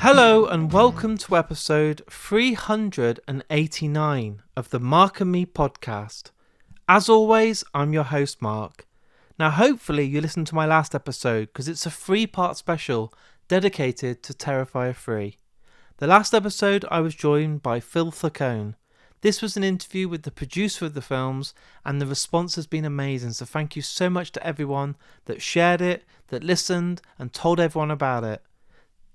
Hello and welcome to episode 389 of the Mark and Me podcast. As always, I'm your host Mark. Now hopefully you listened to my last episode because it's a 3-part special dedicated to Terrifier 3. The last episode I was joined by Phil Thacone. This was an interview with the producer of the films and the response has been amazing, so thank you so much to everyone that shared it, that listened and told everyone about it.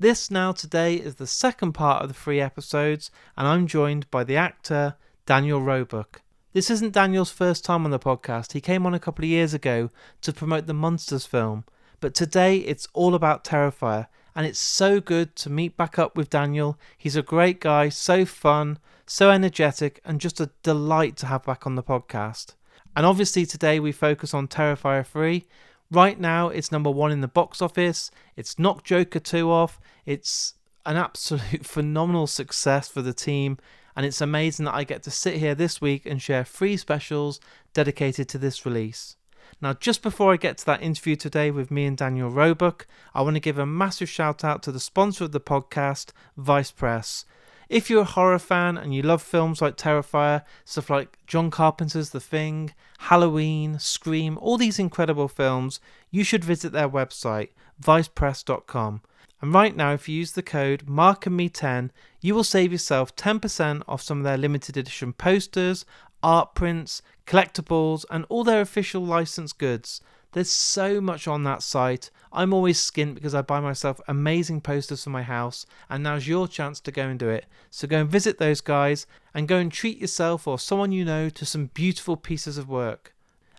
This now today is the second part of the 3 episodes and I'm joined by the actor Daniel Roebuck. This isn't Daniel's first time on the podcast, he came on a couple of years ago to promote the Monsters film, but today it's all about Terrifier and it's so good to meet back up with Daniel. He's a great guy, so fun, so energetic and just a delight to have back on the podcast. And obviously today we focus on Terrifier 3. Right now, it's number 1 in the box office. It's knocked Joker 2 off. It's an absolute phenomenal success for the team. And it's amazing that I get to sit here this week and share 3 specials dedicated to this release. Now, just before I get to that interview today with me and Daniel Roebuck, I want to give a massive shout out to the sponsor of the podcast, Vice Press. If you're a horror fan and you love films like Terrifier, stuff like John Carpenter's The Thing, Halloween, Scream, all these incredible films, you should visit their website, vicepress.com. And right now, if you use the code MarkandMe10, you will save yourself 10% off some of their limited edition posters, art prints, collectibles, and all their official licensed goods. There's so much on that site. I'm always skint because I buy myself amazing posters for my house, and now's your chance to go and do it. So go and visit those guys and go and treat yourself or someone you know to some beautiful pieces of work.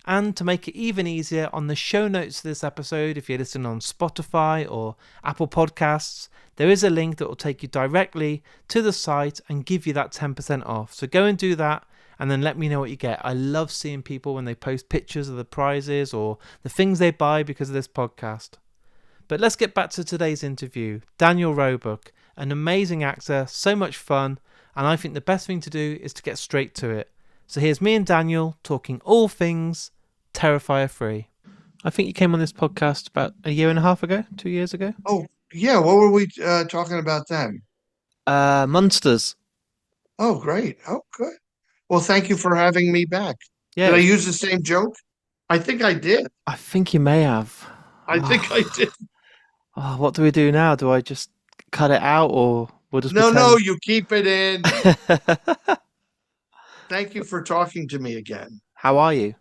And to make it even easier, on the show notes of this episode, if you're listening on Spotify or Apple Podcasts, there is a link that will take you directly to the site and give you that 10% off. So go and do that. And then let me know what you get. I love seeing people when they post pictures of the prizes or the things they buy because of this podcast. But let's get back to today's interview. Daniel Roebuck, an amazing actor, so much fun, and I think the best thing to do is to get straight to it. So here's me and Daniel talking all things Terrifier 3. I think you came on this podcast about a year and a half ago, 2 years ago. Oh, yeah. What were we talking about then? Monsters. Oh, great. Oh, good. Well, thank you for having me back. Yeah, Did I use the same joke? I think I did. I think you may have. I think I did. Oh, what do we do now? Do I just cut it out or we'll just No, pretend? you keep it in. Thank you for talking to me again. How are you?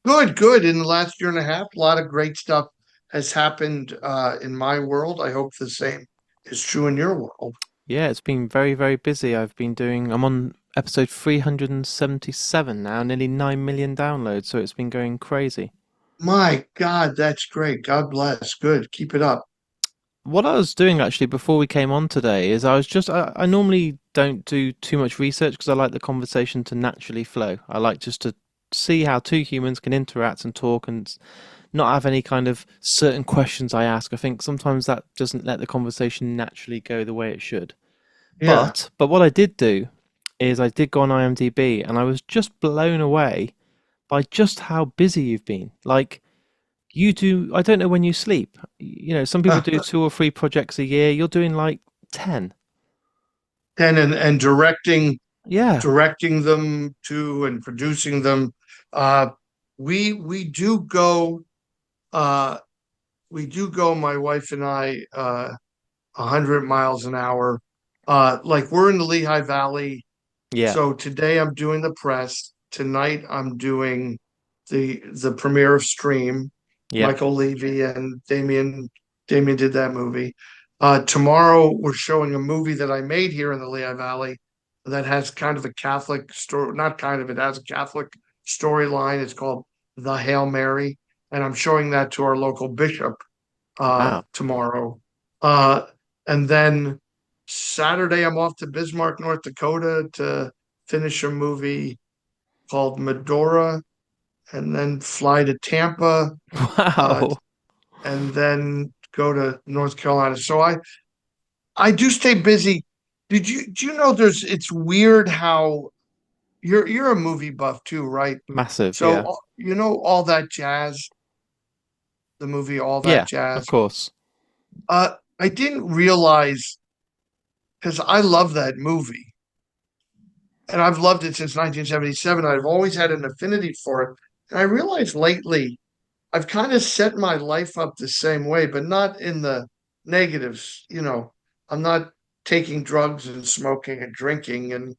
Good. In the last year and a half, a lot of great stuff has happened in my world. I hope the same is true in your world. Yeah, it's been very, very busy. I'm on episode 377 now, nearly 9 million downloads, so it's been going crazy. My God, that's great. God bless. Good. Keep it up. What I was doing actually before we came on today is I normally don't do too much research because I like the conversation to naturally flow. I like just to see how 2 humans can interact and talk and not have any kind of certain questions I ask. I think sometimes that doesn't let the conversation naturally go the way it should. Yeah. But what I did do is I did go on IMDb and I was just blown away by just how busy you've been. Like you do, I don't know when you sleep. You know, some people do 2 or 3 projects a year. You're doing like 10. And Yeah. directing them to and producing them. Uh, we do go. Uh, My wife and I, 100 miles an hour. Like we're in the Lehigh Valley. Yeah. So today I'm doing the press. Tonight I'm doing the premiere of Stream. Yeah. Michael Levy and Damien did that movie. Tomorrow we're showing a movie that I made here in the Lehigh Valley that has kind of a Catholic story, not kind of, it has a Catholic storyline. It's called The Hail Mary, and I'm showing that to our local bishop Wow. tomorrow. Uh, and then Saturday I'm off to Bismarck, North Dakota to finish a movie called Medora, and then fly to Tampa, uh, Wow. and then go to North Carolina. So I do stay busy. Do you know it's weird how you're a movie buff too, right? Massive. So Yeah. you know All That Jazz, the movie All That Yeah. Of Jazz. course. I didn't realize because I love that movie. And I've loved it since 1977. I've always had an affinity for it. And I realized lately I've kind of set my life up the same way, but not in the negatives. I'm not taking drugs and smoking and drinking and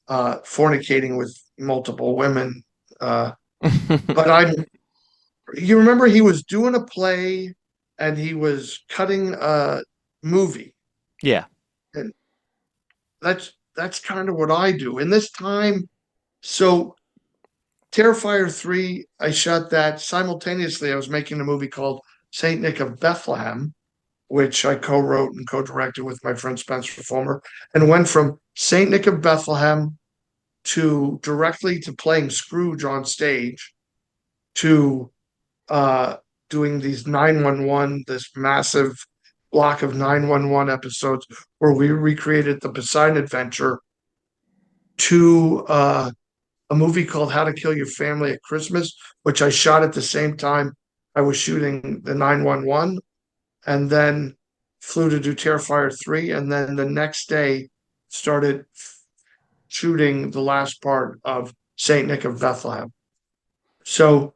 fornicating with multiple women. Uh, but you remember he was doing a play and he was cutting a movie. Yeah. And that's kind of what I do. In this time, so Terrifier 3, I shot that simultaneously. I was making a movie called Saint Nick of Bethlehem, which I co-wrote and co-directed with my friend Spencer Fulmer, and went from Saint Nick of Bethlehem to directly to playing Scrooge on stage to uh, doing these 911, this massive block of 911 episodes where we recreated the Poseidon Adventure to a movie called How to Kill Your Family at Christmas, which I shot at the same time I was shooting the 911, and then flew to do Terrifier 3, and then the next day started shooting the last part of Saint Nick of Bethlehem. So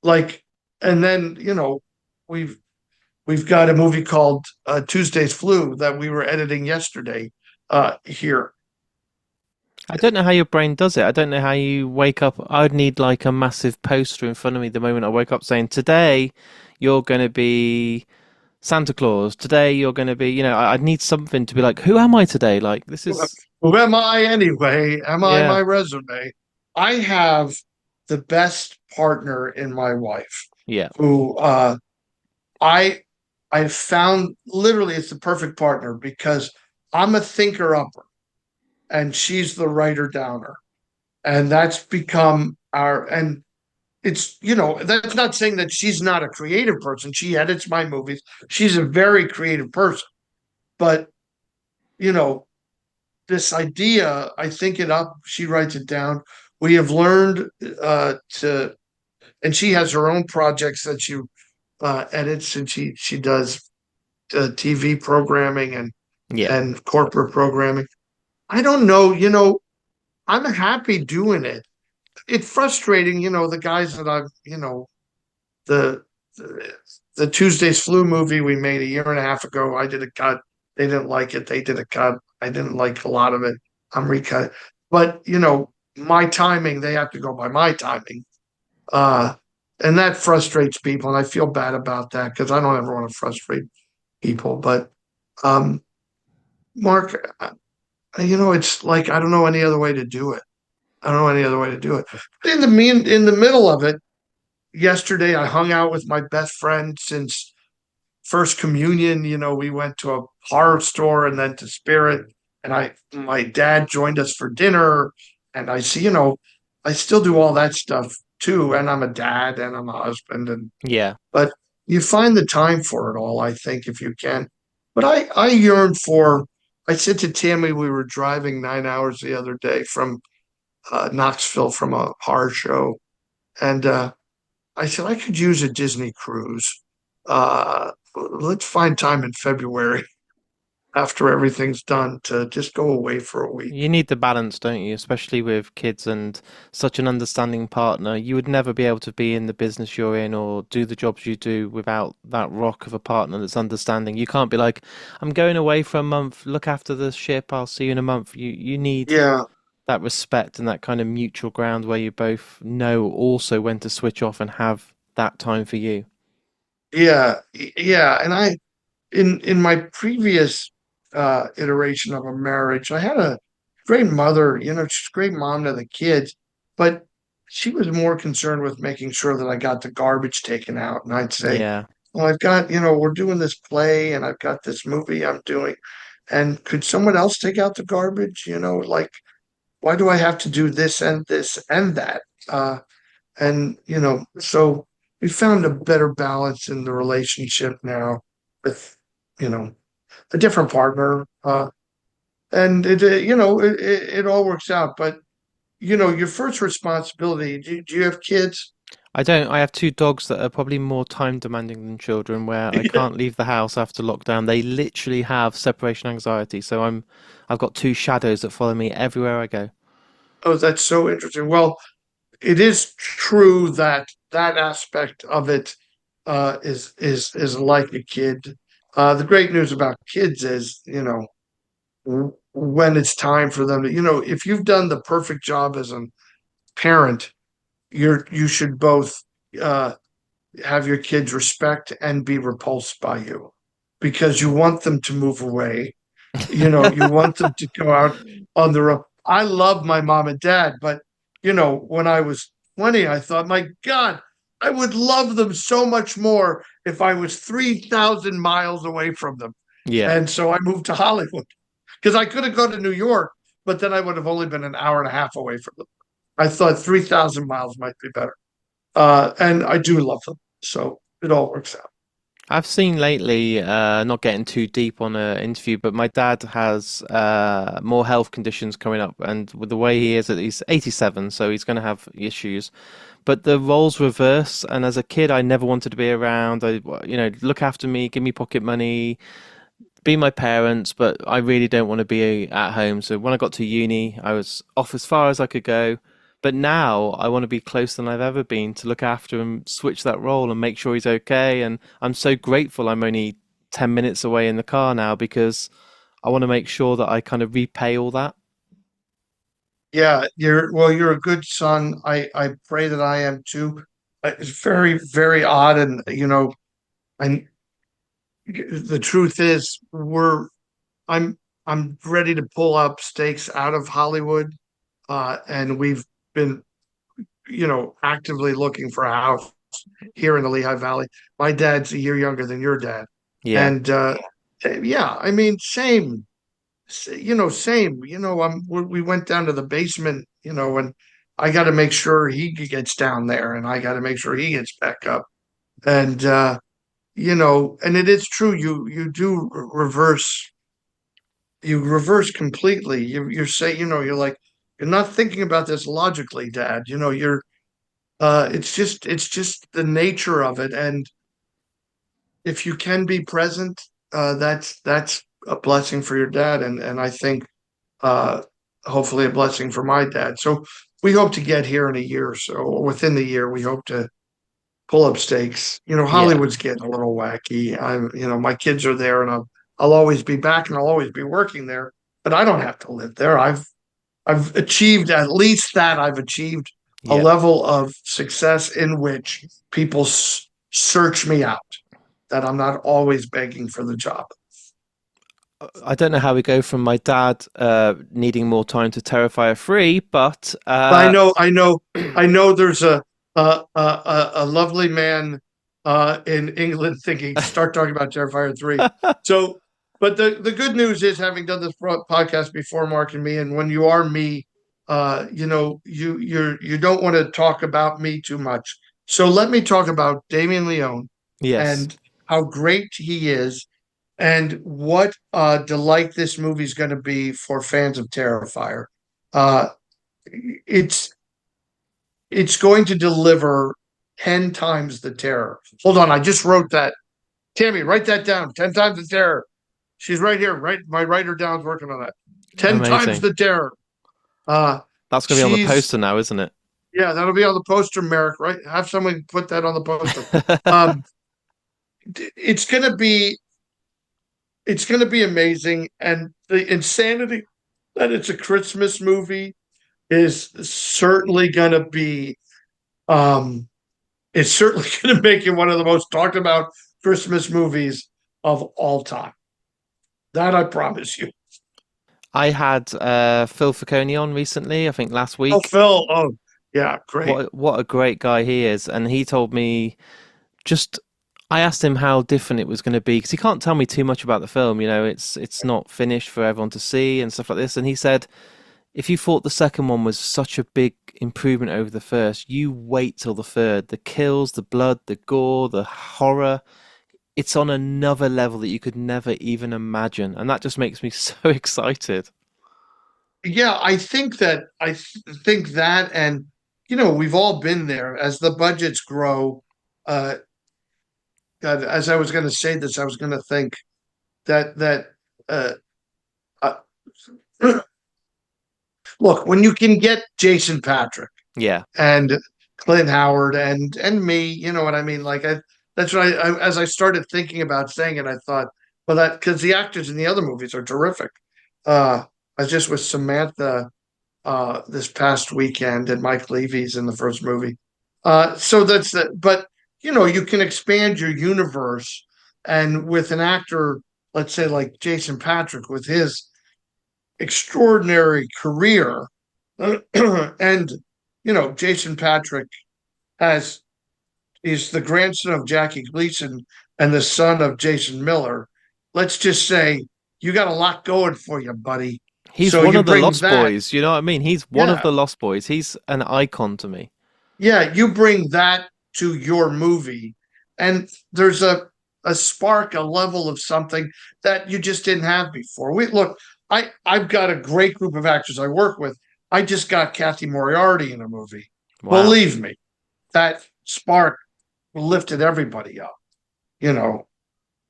like, and then we've we've got a movie called Tuesday's Flu that we were editing yesterday here. I don't know how your brain does it. I don't know how you wake up. I'd need like a massive poster in front of me the moment I wake up saying, today you're going to be Santa Claus. Today you're going to be, I'd need something to be like, who am I today? Like, this is, Who am I anyway? Am I yeah, my resume? I have the best partner in my wife yeah, who I I found literally it's the perfect partner because I'm a thinker upper and she's the writer downer. And that's become our and it's that's not saying that she's not a creative person. She edits my movies. She's a very creative person. But you know, this idea, I think it up, she writes it down. We have learned to and she has her own projects that she edits and she does TV programming yeah. and corporate programming. I don't know, I'm happy doing it. It's frustrating, the guys that I've, the, the the Tuesday's Flu movie we made a year and a half ago. I did a cut. They didn't like it. They did a cut. I didn't like a lot of it. I'm recut. But my timing, they have to go by my timing. Uh, and that frustrates people, and I feel bad about that because I don't ever want to frustrate people. But um, Mark, it's like I don't know any other way to do it. I don't know any other way to do it. But in the middle of it, yesterday I hung out with my best friend since first communion. We went to a horror store and then to Spirit, and my dad joined us for dinner, and I see, I still do all that stuff too, and I'm a dad and I'm a husband, and Yeah. but you find the time for it all, I think, if you can. But I yearn for. I said to Tammy, we were driving 9 hours the other day from Knoxville from a horror show, and I said I could use a Disney cruise. Let's find time in February after everything's done to just go away for a week. You need the balance, don't you? Especially with kids and such an understanding partner. You would never be able to be in the business you're in or do the jobs you do without that rock of a partner that's understanding. You can't be like, I'm going away for a month, look after the ship, I'll see you in a month. You need Yeah, that respect and that kind of mutual ground where you both know also when to switch off and have that time for you. yeah. And in my previous iteration of a marriage, I had a great mother. She's a great mom to the kids, but she was more concerned with making sure that I got the garbage taken out. And I'd say, Yeah. well, I've got, we're doing this play and I've got this movie I'm doing. And could someone else take out the garbage? Like, why do I have to do this and that? And so we found a better balance in the relationship now with, you know, a different partner. And it all works out. But your first responsibility. Do you have kids? I don't. I have two dogs that are probably more time demanding than children, where I Yeah. can't leave the house after lockdown. They literally have separation anxiety. So I've got two shadows that follow me everywhere I go. Oh, that's so interesting. Well, it is true that that aspect of it is like a kid. The great news about kids is, when it's time for them to, if you've done the perfect job as a parent, you should both uh, have your kids respect and be repulsed by you because you want them to move away. You want them to go out on their own. I love my mom and dad, but when I was 20, I thought, my God, I would love them so much more if I was 3,000 miles away from them. Yeah. And so I moved to Hollywood because I could have gone to New York, but then I would have only been an hour and a half away from them. I thought 3,000 miles might be better. And I do love them. So it all works out. I've seen lately, not getting too deep on an interview, but my dad has more health conditions coming up, and with the way he is, he's 87, so he's going to have issues. But the roles reverse, and as a kid, I never wanted to be around. Look after me, give me pocket money, be my parents, but I really don't want to be at home. So when I got to uni, I was off as far as I could go. But now I want to be closer than I've ever been to look after him, switch that role and make sure he's okay. And I'm so grateful I'm only 10 minutes away in the car now because I want to make sure that I kind of repay all that. Yeah, you're a good son. I pray that I am too. It's very, very odd, and and the truth is, I'm I'm ready to pull up stakes out of Hollywood, and we've been actively looking for a house here in the Lehigh Valley. My dad's a year younger than your dad, Yeah. and yeah, I mean, same. Same. We went down to the basement, and I got to make sure he gets down there, and I got to make sure he gets back up. And and it is true. You do reverse. You reverse completely. You're saying, you're like, you're not thinking about this logically, Dad. You're. It's just the nature of it, and if you can be present, that's a blessing for your dad, and I think uh, hopefully a blessing for my dad. So we hope to get here in a year or so, or within the year, we hope to pull up stakes. Yeah. Hollywood's getting a little wacky. My kids are there, and I'll always be back, and I'll always be working there. But I don't have to live there. I've achieved at least that. I've achieved a Yeah. level of success in which people search me out. That I'm not always begging for the job. I don't know how we go from my dad needing more time to Terrifier 3, but I know. There's a lovely man in England thinking start talking about Terrifier 3. So, but the good news is having done this podcast before, Mark and me, and when you are me, you don't want to talk about me too much. So let me talk about Damien Leone yes. and how great he is and what delight this movie is going to be for fans of Terrifier. Uh, it's it's going to deliver 10 times the terror. Hold on, I just wrote that. Tammy, write that down. 10 times the terror. She's right here. Right, my writer down's working on that. 10 times Amazing. the terror. Uh That's going to be on the she's poster now, isn't it? yeah, that'll be on the poster, Merrick, right? Have someone put that on the poster. Um it's gonna be amazing. And the insanity that it's a Christmas movie is certainly gonna be um it's certainly going to make it one of the most talked about Christmas movies of all time. That I promise you. I had Phil Falcone on recently, I think last Oh, week. Phil. Oh, yeah, great. What a great guy he is, and he told me just I asked him how different it was going to be because he can't tell me too much about the film. It's not finished for everyone to see and stuff like this. And he said if you thought the second one was such a big improvement over the first, you wait till the third. The kills, the blood, the gore, the horror. It's on another level that you could never even imagine, and that just makes me so excited. Yeah, I think that and we've all been there as the budgets grow. Uh, God, as I was going to say this, I was going to think that uh, uh, look, when you can get Jason Patrick Yeah. and Clint Howard and me, you know what I mean? That's what as I started thinking about saying it, I thought, well, that because the actors in the other movies are terrific. I was just with Samantha this past weekend, and Mike Levy's in the first movie. So that's the, but you can expand your universe, and with an actor, let's say like Jason Patrick, with his extraordinary career, and Jason Patrick has he's the grandson of Jackie Gleason and the son of Jason Miller. Let's just say you got a lot going for you, buddy. He's So one you of the bring Lost that, Boys. You know what I mean? He's one of yeah, the Lost Boys. He's an icon to me. yeah, you bring that to your movie, and there's a spark, a level of something that you just didn't have before. We look, I've got a great group of actors I work with. I just got Kathy Moriarty in a movie. Wow. Believe me, that spark lifted everybody up. You know,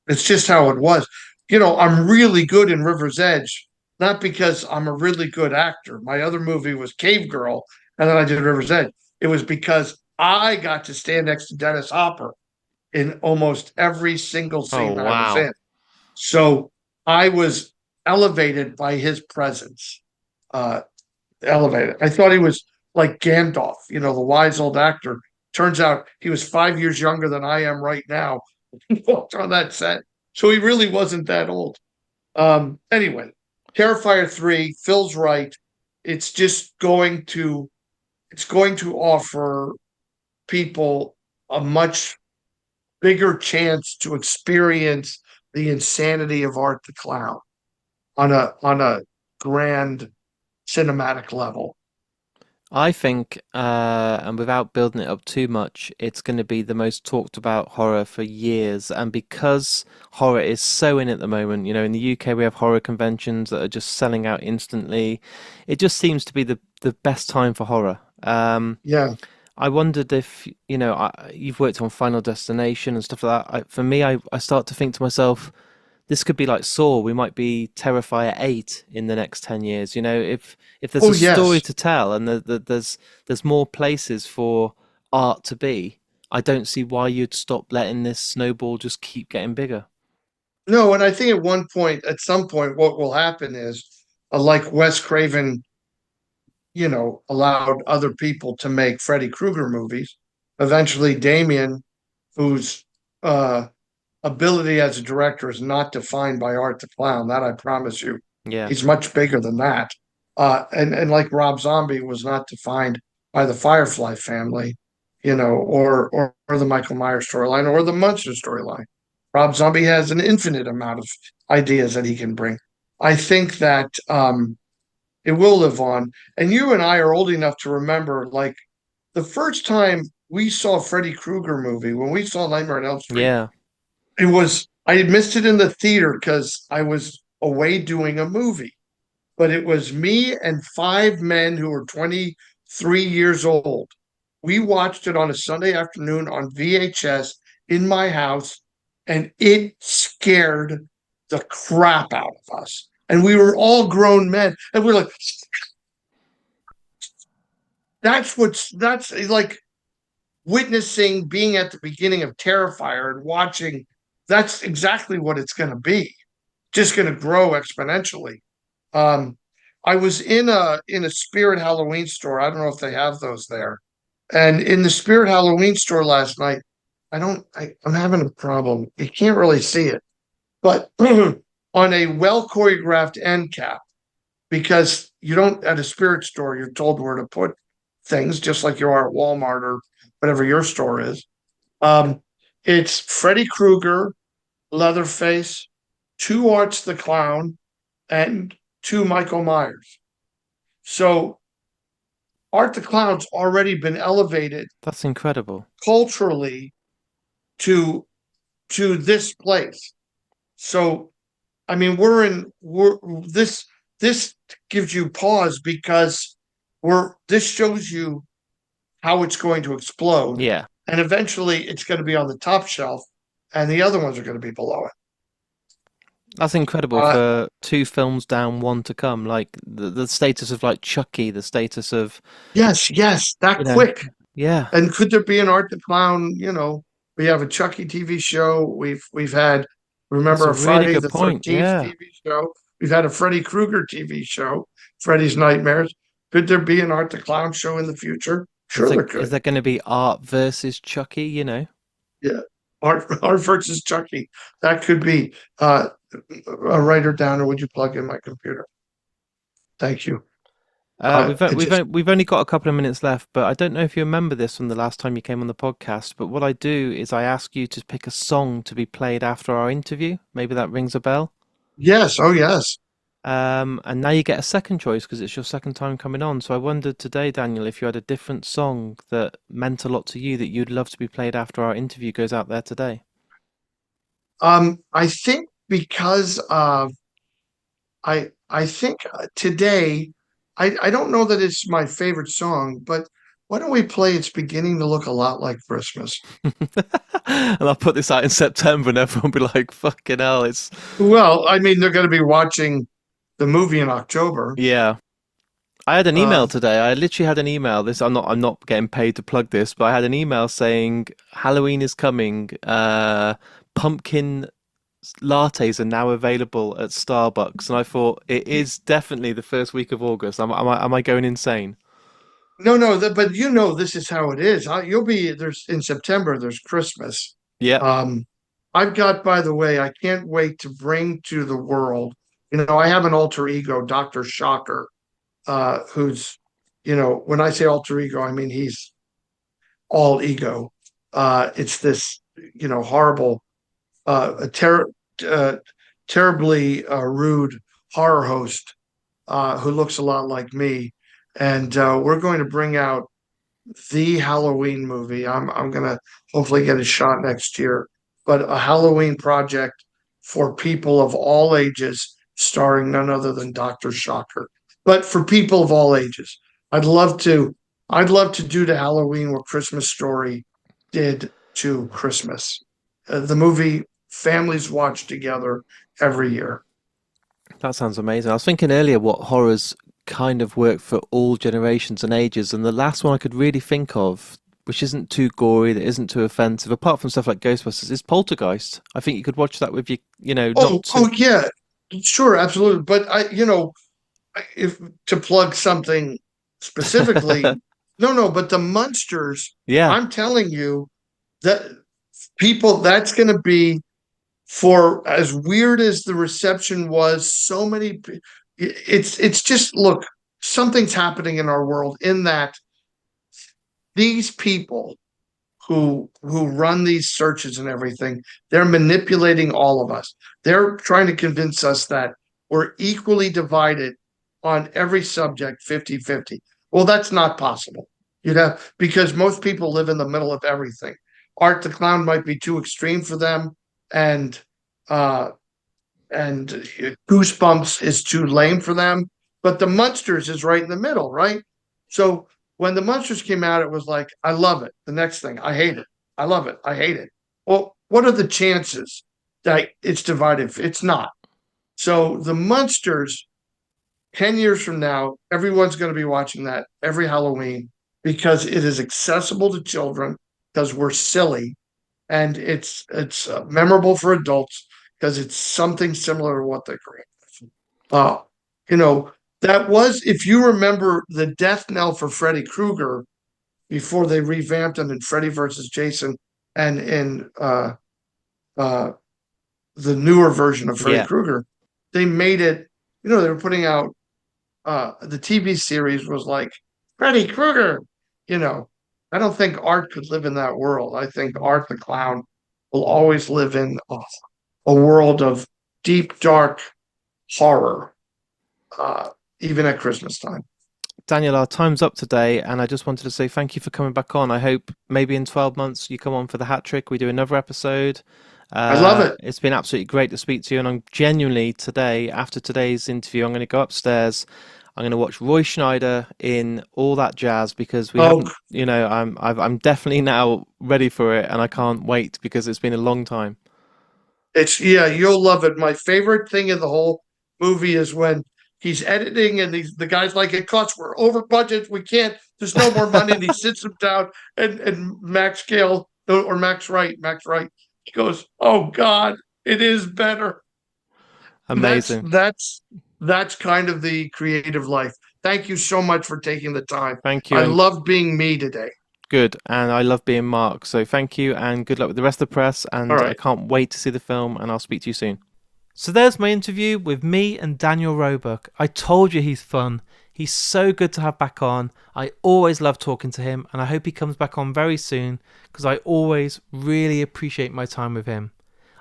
it's just how it was. I'm really good in River's Edge, not because I'm a really good actor. My other movie was Cave Girl, and then I did River's Edge. It was because I got to stand next to Dennis Hopper in almost every single Oh, scene I was wow. in. So I was elevated by his presence. Uh, elevated. I thought he was like Gandalf, the wise old actor. Turns out he was 5 years younger than I am right now. He walked on that set. So he really wasn't that old. Anyway, Terrifier 3, Phil's right. It's just going to offer people a much bigger chance to experience the insanity of Art the Clown on a grand cinematic level. I think, and without building it up too much, it's going to be the most talked about horror for years. And because horror is so in at the moment, in the UK we have horror conventions that are just selling out instantly. It just seems to be the best time for horror. Yeah. I wondered if, you've worked on Final Destination and stuff like that. For me, I start to think to myself, this could be like Saw. We might be Terrifier 8 in the next 10 years. If there's Oh a story yes. to tell and there's more places for art to be, I don't see why you'd stop letting this snowball just keep getting bigger. No, and I think at some point, what will happen is, like Wes Craven, allowed other people to make Freddy Krueger movies. Eventually, Damien, whose uh, ability as a director is not defined by Art the Clown, that I promise you. Yeah, He's much bigger than that. And like Rob Zombie was not defined by the Firefly family, or the Michael Myers storyline or the Munster storyline. Rob Zombie has an infinite amount of ideas that he can bring. I think that it will live on. And you and I are old enough to remember, like, the first time we saw a Freddy Krueger movie, when we saw Nightmare on Elm Street, yeah, I had missed it in the theater because I was away doing a movie. But it was me and five men who were 23 years old. We watched it on a Sunday afternoon on VHS in my house, and it scared the crap out of us. And we were all grown men, and we are like, that's like witnessing being at the beginning of Terrifier and watching. That's exactly what it's going to be. Just going to grow exponentially. Um, I was in a Spirit Halloween store. I don't know if they have those there. And in the Spirit Halloween store last night, I'm having a problem. You can't really see it, but on a well choreographed end cap, because you don't at a spirit store, you're told where to put things, just like you are at Walmart or whatever your store is. Um, it's Freddy Krueger, Leatherface, two Arts the Clown, and two Michael Myers. So Art the Clown's already been elevated that's incredible. culturally to this place. So I mean, we're this gives you pause because we're this shows you how it's going to explode. Yeah. And eventually it's going to be on the top shelf and the other ones are going to be below it. That's incredible Uh, for two films down, one to come. Like the status of like Chucky, the status of, yes, that you know, quick. yeah, And could there be an Art the Clown? We have a Chucky TV show. We've had, that's remember, a a really Friday good the point. 13th Yeah. TV show. We've had a Freddy Krueger TV show, Freddy's Nightmares. Could there be an Art the Clown show in the future? Is Sure, there there is could. there going to be Art versus Chucky? Yeah, Art versus Chucky. That could be. A writer down, or would you plug in my computer? Thank you. It just We've only got a couple of minutes left, but I don't know if you remember this from the last time you came on the podcast. But what I do is I ask you to pick a song to be played after our interview. Maybe that rings a bell. yes, oh yes. And now you get a second choice because it's your second time coming on. So I wondered today, Daniel, if you had a different song that meant a lot to you that you'd love to be played after our interview goes out there today. I think because I think today, I don't know that it's my favorite song, but why don't we play It's Beginning to Look a Lot Like Christmas? And I'll put this out in September and everyone will be like, fucking hell, it's. Well, I mean, they're going to be watching the movie in October. Yeah. I had an email Uh, today. I literally had an email. I'm not getting paid to plug this, but I had an email saying Halloween is coming. Pumpkin lattes are now available at Starbucks, and I thought it is definitely the first week of August. Am I going insane? no, no, but this is how it is. You'll be there's in September. There's Christmas. Yep. Um, I've got, by the way, I can't wait to bring to the world. I have an alter ego, Doctor Shocker, who's, when I say alter ego, I mean he's all ego. It's this, horrible, a uh, terribly rude horror host who looks a lot like me, and we're going to bring out the Halloween movie. I'm gonna hopefully get a shot next year, but a Halloween project for people of all ages, starring none other than Dr. Shocker. But for people of all ages, I'd love to. I'd love to do to Halloween what Christmas Story did to Christmas. The movie families watch together every year. That sounds amazing. I was thinking earlier what horrors kind of work for all generations and ages, and the last one I could really think of, which isn't too gory, that isn't too offensive, apart from stuff like Ghostbusters, is Poltergeist. I think you could watch that with Oh, not too. oh yeah, sure, absolutely. But if to plug something specifically, no, no, but the Munsters, Yeah, I'm telling you that that's going to be, for as weird as the reception was, so many, it's just, look, something's happening in our world in that these people who run these searches and everything, they're manipulating all of us. They're trying to convince us that we're equally divided on every subject, 50-50. Well, that's not possible. Because most people live in the middle of everything. Art the Clown might be too extreme for them, and uh and Goosebumps is too lame for them, but the Munsters is right in the middle, right? So when the Munsters came out, it was like, I love it. The next thing, I hate it. I love it. I hate it. Well, what are the chances that it's divided? It's not. So the Munsters, 10 years from now, everyone's going to be watching that every Halloween because it is accessible to children, because we're silly, and it's memorable for adults because it's something similar to what they create. Uh, you know, that was, if you remember, the death knell for Freddy Krueger before they revamped him in Freddy versus Jason, and in uh, the newer version of Freddy yeah. Krueger, they made it. They were putting out the TV series was like Freddy Krueger. You know, I don't think Art could live in that world. I think Art the Clown will always live in a world of deep, dark horror, uh, even at Christmas time. Daniel, our time's up today, and I just wanted to say thank you for coming back on. I hope maybe in 12 months you come on for the hat trick. We do another episode. I love it. It's been absolutely great to speak to you, and I'm genuinely today, after today's interview, I'm going to go upstairs. I'm going to watch Roy Schneider in all that jazz because we Oh, haven't, I'm definitely now ready for it and I can't wait because it's been a long time. yeah, you'll love it. My favorite thing in the whole movie is when he's editing and the guy's like, it costs, we're over budget, we can't, there's no more money, and he sits him down and Max Gale or Max Wright, he goes, oh God, it is better. That's Amazing. that's that's kind of the creative life. Thank you so much for taking the time. Thank you. I And love being me today. good. And I love being Mark. So thank you and good luck with the rest of the press. All And I right. can't wait to see the film and I'll speak to you soon. So there's my interview with me and Daniel Roebuck. I told you he's fun. He's so good to have back on. I always love talking to him and I hope he comes back on very soon because I always really appreciate my time with him.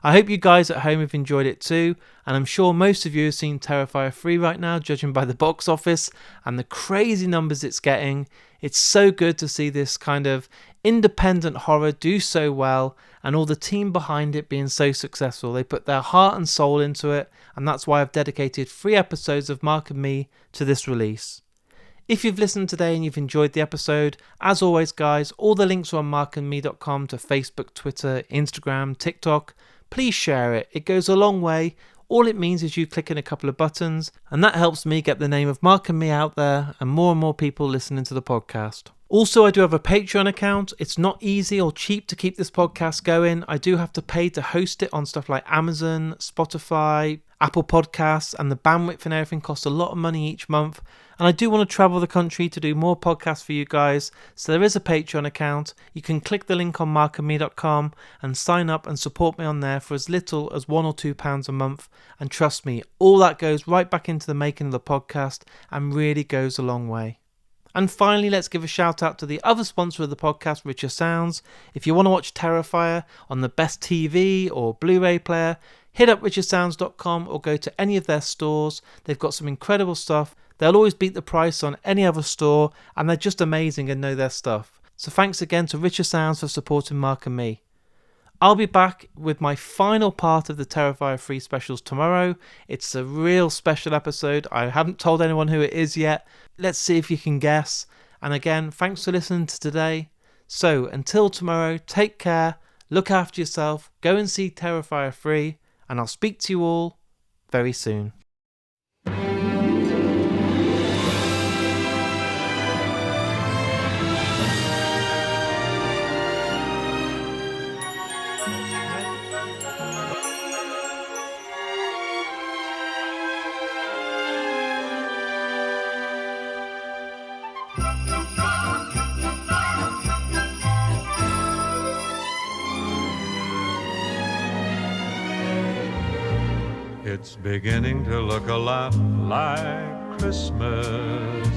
I hope you guys at home have enjoyed it too, and I'm sure most of you have seen Terrifier 3 right now, judging by the box office and the crazy numbers it's getting. It's so good to see this kind of independent horror do so well, and all the team behind it being so successful. They put their heart and soul into it, and that's why I've dedicated 3 episodes of Mark and Me to this release. If you've listened today and you've enjoyed the episode, as always guys, all the links are on markandme.com to Facebook, Twitter, Instagram, TikTok. Please share it. It goes a long way. All it means is you clicking a couple of buttons, and that helps me get the name of Mark and Me out there and more people listening to the podcast. Also, I do have a Patreon account. It's not easy or cheap to keep this podcast going. I do have to pay to host it on stuff like Amazon, Spotify, Apple Podcasts, and the bandwidth and everything costs a lot of money each month. And I do want to travel the country to do more podcasts for you guys. So there is a Patreon account. You can click the link on markandme.com and sign up and support me on there for as little as £1 or £2 a month. And trust me, all that goes right back into the making of the podcast and really goes a long way. And finally, let's give a shout out to the other sponsor of the podcast, Richer Sounds. If you want to watch Terrifier on the best TV or Blu-ray player, hit up richersounds.com or go to any of their stores. They've got some incredible stuff. They'll always beat the price on any other store, and they're just amazing and know their stuff. So thanks again to Richer Sounds for supporting Mark and Me. I'll be back with my final part of the Terrifier 3 specials tomorrow. It's a real special episode. I haven't told anyone who it is yet. Let's see if you can guess. And again, thanks for listening to today. So until tomorrow, take care, look after yourself, go and see Terrifier 3, and I'll speak to you all very soon. It's beginning to look a lot like Christmas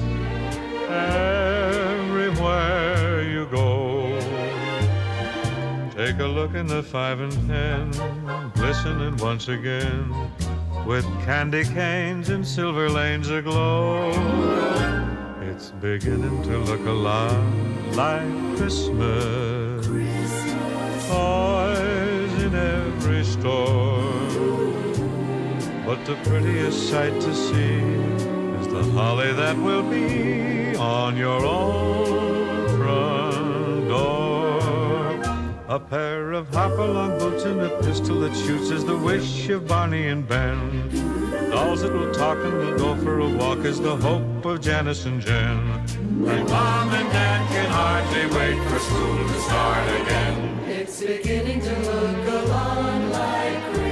everywhere you go. Take a look in the 5 and 10, glistening once again, with candy canes and silver lanes aglow. It's beginning to look a lot like Christmas. Toys in every store. But the prettiest sight to see is the holly that will be on your own front door. A pair of hop-along boots and a pistol that shoots is the wish of Barney and Ben. Dolls that will talk and will go for a walk is the hope of Janice and Jen. And Mom and Dad can hardly wait for school to start again. It's beginning to look a lot like Christmas.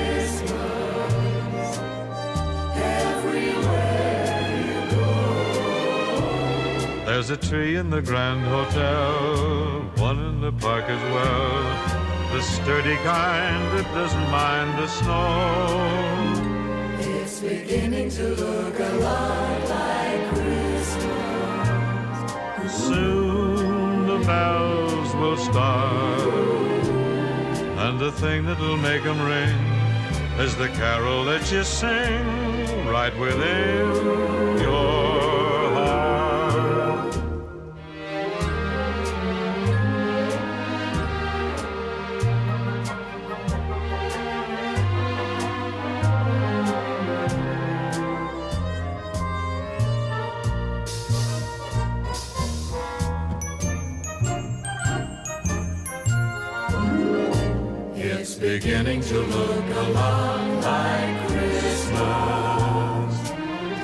There's a tree in the Grand Hotel, one in the park as well, the sturdy kind that doesn't mind the snow. It's beginning to look a lot like Christmas. Soon the bells will start, and the thing that'll make them ring is the carol that you sing right within your beginning to look a lot like Christmas.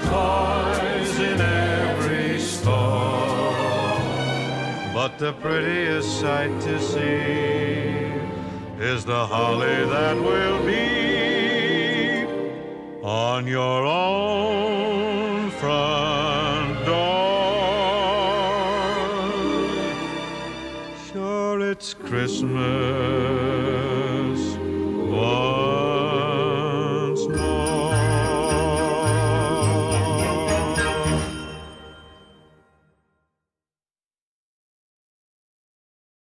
Toys in every store, but the prettiest sight to see is the holly that will be on your own front door. Sure, it's Christmas